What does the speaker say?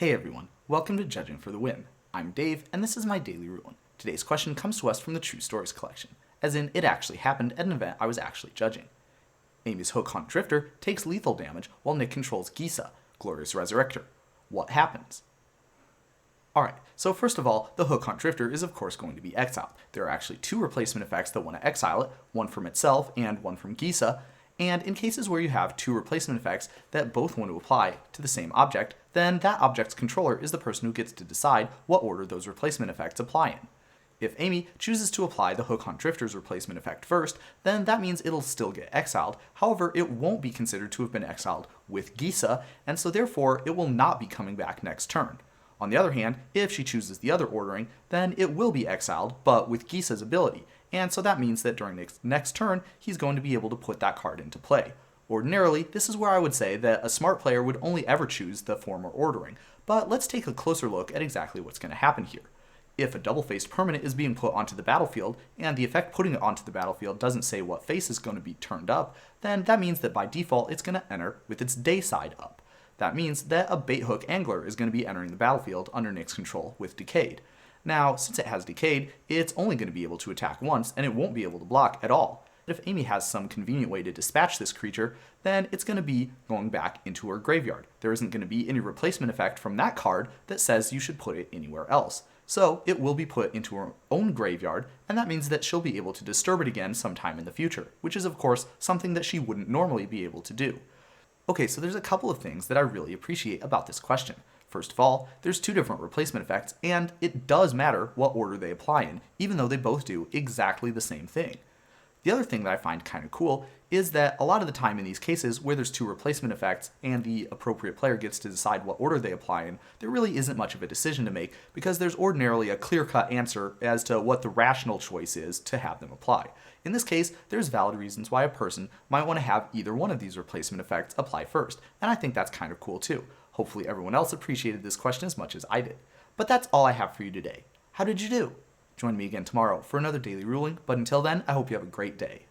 Hey everyone, welcome to Judging for the Win. I'm Dave, and this is my daily ruling. Today's question comes to us from the True Stories collection, as in it actually happened at an event I was actually judging. Amy's Hook Hunt Drifter takes lethal damage while Nick controls Gisa, Glorious Resurrector. What happens? Alright, so first of all, the Hook Hunt Drifter is of course going to be exiled. There are actually two replacement effects that want to exile it, one from itself and one from Gisa, and in cases where you have two replacement effects that both want to apply to the same object, then that object's controller is the person who gets to decide what order those replacement effects apply in. If Amy chooses to apply the Hook Hunt Drifter's replacement effect first, then that means it'll still get exiled. However, it won't be considered to have been exiled with Gisa, and so therefore it will not be coming back next turn. On the other hand, if she chooses the other ordering, then it will be exiled, but with Gisa's ability, and so that means that during next turn, he's going to be able to put that card into play. Ordinarily, this is where I would say that a smart player would only ever choose the former ordering, but let's take a closer look at exactly what's going to happen here. If a double-faced permanent is being put onto the battlefield, and the effect putting it onto the battlefield doesn't say what face is going to be turned up, then that means that by default it's going to enter with its day side up. That means that a bait hook angler is going to be entering the battlefield under Nick's control with Decayed. Now, since it has Decayed, it's only going to be able to attack once, and it won't be able to block at all. If Amy has some convenient way to dispatch this creature, then it's going to be going back into her graveyard. There isn't going to be any replacement effect from that card that says you should put it anywhere else. So it will be put into her own graveyard, and that means that she'll be able to disturb it again sometime in the future, which is of course something that she wouldn't normally be able to do. Okay, so there's a couple of things that I really appreciate about this question. First of all, there's two different replacement effects, and it does matter what order they apply in, even though they both do exactly the same thing. The other thing that I find kind of cool is that a lot of the time in these cases where there's two replacement effects and the appropriate player gets to decide what order they apply in, there really isn't much of a decision to make because there's ordinarily a clear-cut answer as to what the rational choice is to have them apply. In this case, there's valid reasons why a person might want to have either one of these replacement effects apply first, and I think that's kind of cool too. Hopefully everyone else appreciated this question as much as I did. But that's all I have for you today. How did you do? Join me again tomorrow for another daily ruling, but until then, I hope you have a great day.